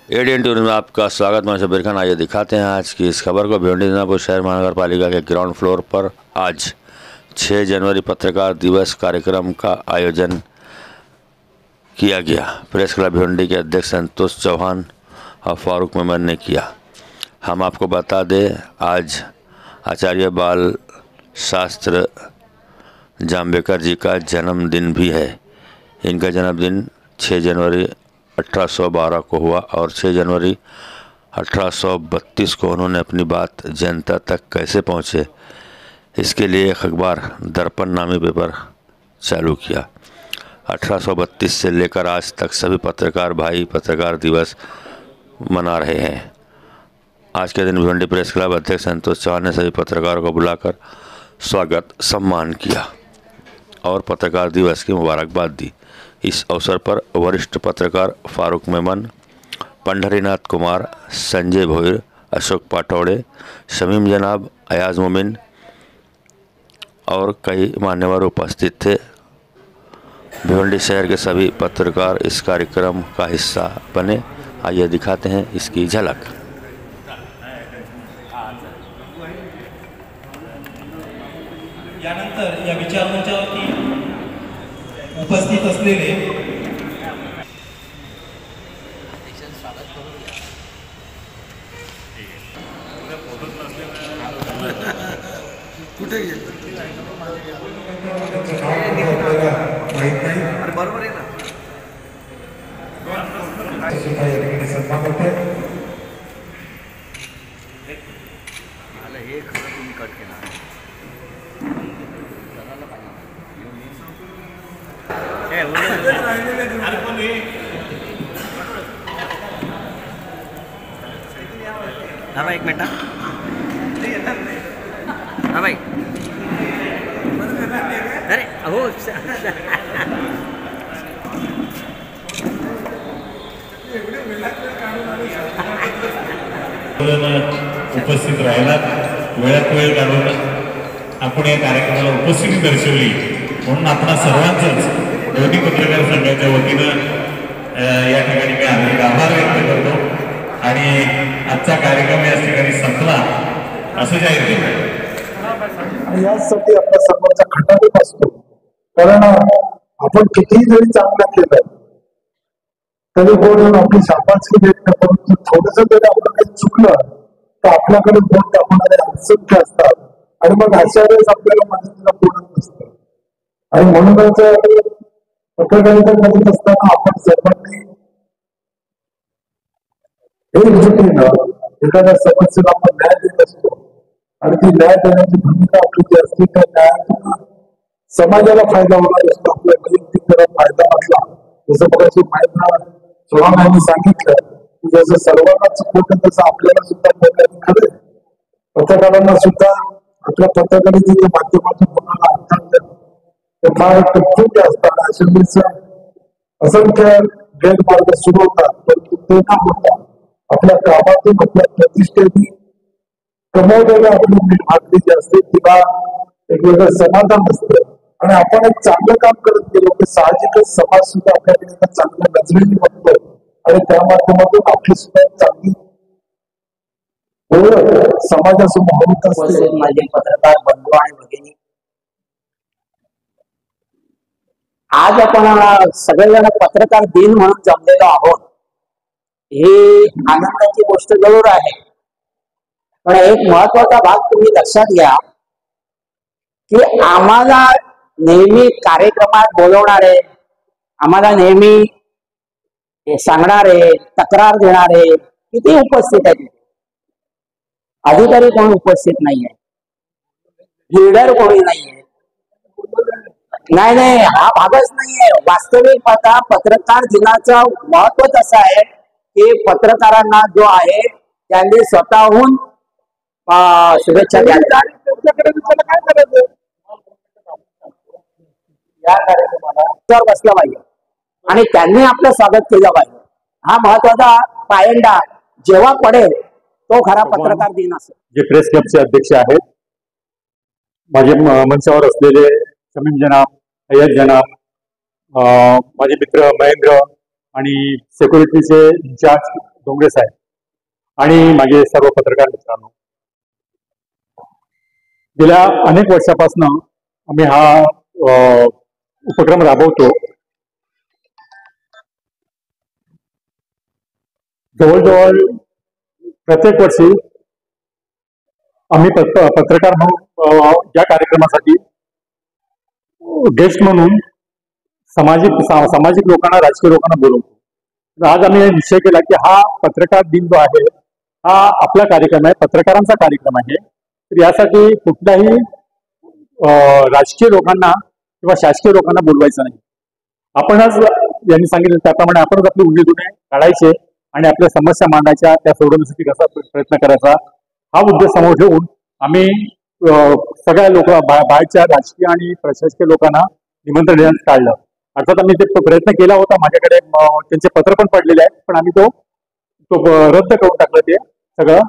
ADN tour में आपका स्वागत। मैं शबीर खान। आइए दिखाते हैं आज की इस खबर को। भिवंडी मिदनापुर शहर महानगर पालिका के ग्राउंड फ्लोर पर आज 6 जनवरी पत्रकार दिवस कार्यक्रम का आयोजन किया गया। प्रेस क्लब भिवंडी के अध्यक्ष संतोष चौहान और फारूक मेमन ने किया। हम आपको बता दें, आज आचार्य बाल शास्त्र जाम्बेकर जी का जन्मदिन भी है। इनका जन्मदिन 6 जनवरी 1812 को हुआ और 6 जनवरी 1832 को उन्होंने अपनी बात जनता तक कैसे पहुँचे, इसके लिए एक अखबार दर्पण नामी पेपर चालू किया। 1832 से लेकर आज तक सभी पत्रकार भाई पत्रकार दिवस मना रहे हैं। आज के दिन भिवंडी प्रेस क्लब अध्यक्ष संतोष चौहान ने सभी पत्रकारों को बुलाकर स्वागत सम्मान किया और पत्रकार दिवस की मुबारकबाद दी। इस अवसर पर वरिष्ठ पत्रकार फारूक मेमन, पंढरीनाथ कुमार, संजय भोईर, अशोक पाटौड़े, शमीम जनाब, अयाज मोमिन और कई मान्यवर उपस्थित थे। भिवंडी शहर के सभी पत्रकार इस कार्यक्रम का हिस्सा बने। आइए दिखाते हैं इसकी झलक। यानंतर या विचारमंचावरती उपस्थित असलेले कुठे गेले माहित नाही। बरोबर आहे ना। हे खरं तुम्ही कट केला। हाँ भाई, एक मिनट। हाँ भाई, अरे हो उपस्थित राहिलात, वेळात वेळ काढून आपण या कार्यक्रमाला उपस्थिती दर्शवली म्हणून आपण सर्वांचंच दोन्ही पत्रकार संघाच्या वतीनं या ठिकाणी मी हार्दिक आभार व्यक्त करतो आणि आजचा कार्यक्रम या ठिकाणी संपला असं जाहीर केलं। यासाठी आपल्या सर्वांचा खंडाळून असतो, कारण आपण कितीही जरी चांगलं केलं तरी कोण आपली शाबासकी देत नाही, परंतु थोडंसं जरी आपलं काही चुकलं तर आपल्याकडे बोट दाखवणारे असंख्य असतात आणि मग अशा वेळेस आपल्याला मदतीला कोणच नसतं। आणि म्हणूनच पत्रकारिता करत असताना आपण सर्वांनी एकजुटीनं एखाद्या समस्येला आपण न्याय देत असतो आणि ती न्याय देण्याची भूमिका आपली जी असते त्या न्यायातून समाजाला फायदा होणार असतो, आपल्या वैयक्तिक फायदा असला। जसं बघायची माहिती चव्हाण यांनी सांगितलं की जसं सर्वांना चुकवतं तसं आपल्याला सुद्धा बोलण्याचं खरं। पत्रकारांना सुद्धा आपल्या पत्रकारितेच्या माध्यमातून कोणाला अडथळा ते फार टप्पून असतात। अशा वेळेस असंख्य गैरमार्ग सुरू होतात, परंतु ते न होता आपल्या कामातून आपल्या प्रतिष्ठेने कमवलेल्या आपली भागणी जी असते तिला एक वेगळं समाधान असतं आणि आपण एक चांगलं काम करत गेलो की साहजिकच समाज सुद्धा आपल्याकडे चांगल्या नजरेने बघतो आणि त्या माध्यमातून आपली सुद्धा चांगली ओळख समाजासमोर होत असते। माझे पत्रकार बंधू आणि भगिनी, आज आपण सगळेजण पत्रकार दिन म्हणून जमलेलो आहोत, ही आनंदाची गोष्ट जरूर आहे। पण एक महत्वाचा भाग तुम्ही लक्षात घ्या की आम्हाला नेहमी कार्यक्रमात बोलवणारे, आम्हाला नेहमी सांगणारे, तक्रार देणारे किती उपस्थित आहेत, अधिकारी कोण उपस्थित नाहीये, लीडर कोणी नाहीये। नाही, हा भागच नाहीये। वास्तविक पाहता पत्रकार दिनाचं महत्वच असं आहे की पत्रकारांना जो आहे त्यांनी स्वतःहून शुभेच्छा द्यायला काय करायचं, या कार्यक्रमाला बसला पाहिजे आणि त्यांनी आपलं स्वागत केलं पाहिजे। हा महत्वाचा पायंडा जेव्हा पडेल तो खरा पत्रकार दिन असेल। जे प्रेस क्लबचे अध्यक्ष आहेत, माझे मंचावर असलेले शमीम जनाब, अय्यज जनाब, माझे मित्र महेंद्र आणि सिक्युरिटीचे इंचार्ज डोंगरे साहेब आणि माझे सर्व पत्रकार मित्रांनो, गेल्या अनेक वर्षापासून आम्ही हा उपक्रम राबवतो. जवळजवळ प्रत्येक वर्षी आम्ही पत्रकार म्हणून या कार्यक्रमासाठी गेस्ट म्हणून सामाजिक लोकांना, राजकीय लोकांना बोलवतो. आज आम्ही निश्चय केला की हा पत्रकार दिन जो आहे हा आपला कार्यक्रम आहे, पत्रकारांचा कार्यक्रम आहे. तर यासाठी कुठल्याही राजकीय लोकांना किंवा शासकीय लोकांना बोलवायचं नाही. आपणच यांनी सांगितलं त्याप्रमाणे आपणच आपली उणीधुणे काढायचे आणि आपल्या समस्या मांडायच्या, त्या सोडवण्यासाठी कसा प्रयत्न करायचा हा उद्देश समोर ठेवून आम्ही सगळ्या लोक बाहेरच्या राजकीय आणि प्रशासकीय लोकांना निमंत्रण देण्यास काढलं. अर्थात आम्ही ते प्रयत्न केला होता, माझ्याकडे त्यांचे पत्र पण पडलेले आहे, पण आम्ही तो रद्द करून टाकलं ते सगळं.